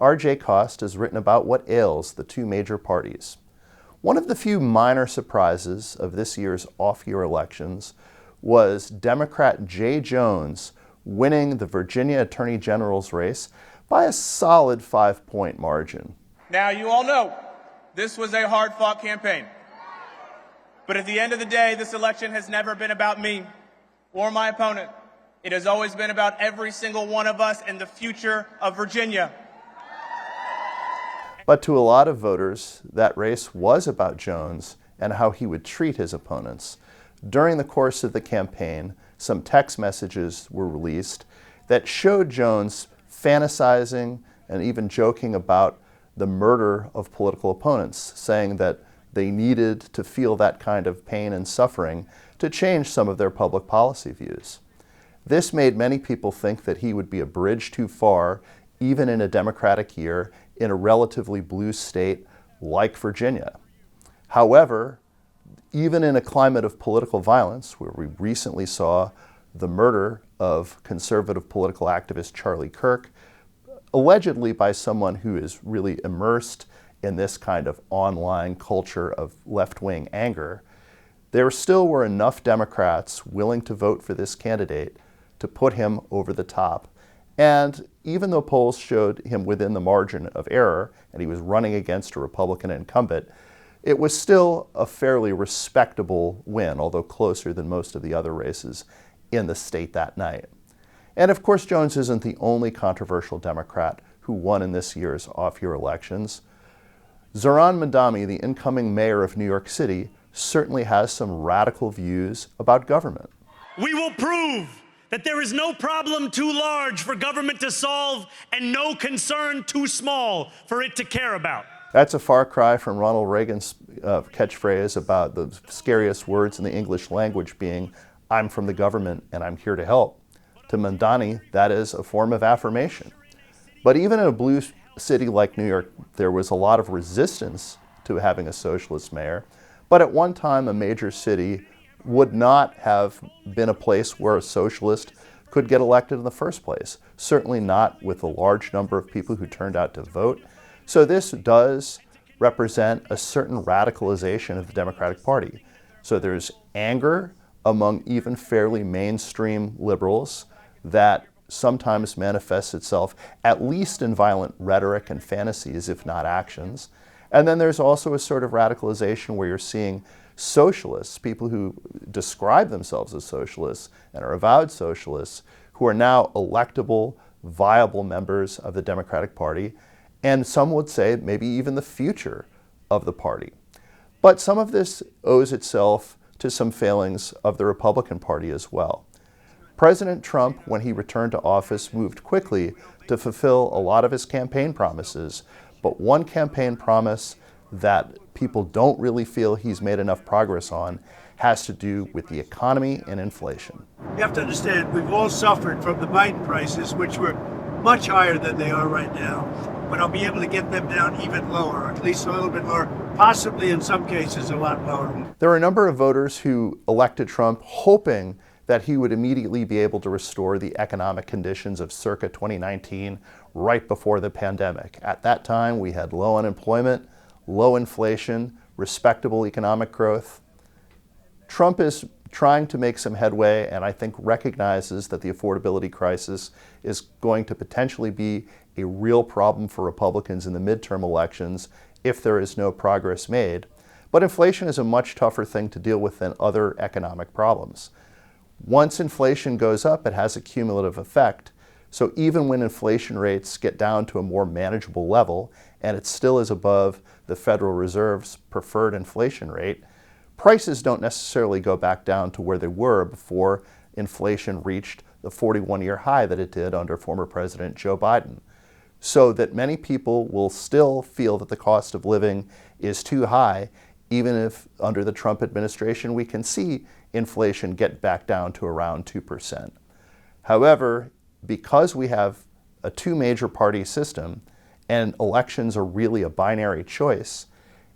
R.J. Cost has written about what ails the two major parties. One of the few minor surprises of this year's off-year elections was Democrat Jay Jones winning the Virginia Attorney General's race by a solid 5-point margin. Now, you all know this was a hard-fought campaign. But at the end of the day, this election has never been about me or my opponent. It has always been about every single one of us and the future of Virginia. But to a lot of voters, that race was about Jones and how he would treat his opponents. During the course of the campaign, some text messages were released that showed Jones fantasizing and even joking about the murder of political opponents, saying that they needed to feel that kind of pain and suffering to change some of their public policy views. This made many people think that he would be a bridge too far, even in a Democratic year, in a relatively blue state like Virginia. However, even in a climate of political violence, where we recently saw the murder of conservative political activist Charlie Kirk, allegedly by someone who is really immersed in this kind of online culture of left-wing anger, there still were enough Democrats willing to vote for this candidate to put him over the top. And even though polls showed him within the margin of error, and he was running against a Republican incumbent, it was still a fairly respectable win, although closer than most of the other races in the state that night. And of course, Jones isn't the only controversial Democrat who won in this year's off-year elections. Zohran Mamdani, the incoming mayor of New York City, certainly has some radical views about government. We will prove that there is no problem too large for government to solve and no concern too small for it to care about. That's a far cry from Ronald Reagan's catchphrase about the scariest words in the English language being, "I'm from the government and I'm here to help." To Mamdani, that is a form of affirmation. But even in a blue city like New York, there was a lot of resistance to having a socialist mayor. But at one time, a major city would not have been a place where a socialist could get elected in the first place. Certainly not with a large number of people who turned out to vote. So this does represent a certain radicalization of the Democratic Party. So there's anger among even fairly mainstream liberals that sometimes manifests itself at least in violent rhetoric and fantasies, if not actions. And then there's also a sort of radicalization where you're seeing socialists, people who describe themselves as socialists and are avowed socialists, who are now electable, viable members of the Democratic Party, and some would say maybe even the future of the party. But some of this owes itself to some failings of the Republican Party as well. President Trump, when he returned to office, moved quickly to fulfill a lot of his campaign promises, but one campaign promise that people don't really feel he's made enough progress on has to do with the economy and inflation. You have to understand, we've all suffered from the Biden prices, which were much higher than they are right now, but I'll be able to get them down even lower, or at least a little bit lower, possibly in some cases a lot lower. There are a number of voters who elected Trump hoping that he would immediately be able to restore the economic conditions of circa 2019, right before the pandemic. At that time, we had low unemployment, low inflation, respectable economic growth. Trump is trying to make some headway and I think recognizes that the affordability crisis is going to potentially be a real problem for Republicans in the midterm elections if there is no progress made. But inflation is a much tougher thing to deal with than other economic problems. Once inflation goes up, it has a cumulative effect. So even when inflation rates get down to a more manageable level, and it still is above the Federal Reserve's preferred inflation rate, prices don't necessarily go back down to where they were before inflation reached the 41-year high that it did under former President Joe Biden. So that many people will still feel that the cost of living is too high, even if under the Trump administration we can see inflation get back down to around 2%. However, because we have a two major party system and elections are really a binary choice,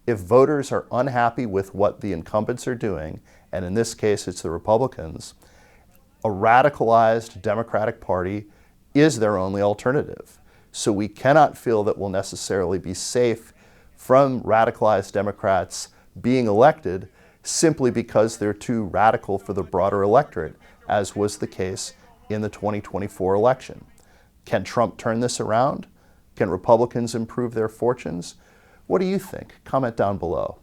if voters are unhappy with what the incumbents are doing, and in this case it's the Republicans, a radicalized Democratic Party is their only alternative. So we cannot feel that we'll necessarily be safe from radicalized Democrats being elected simply because they're too radical for the broader electorate, as was the case in the 2024 election. Can Trump turn this around? Can Republicans improve their fortunes? What do you think? Comment down below.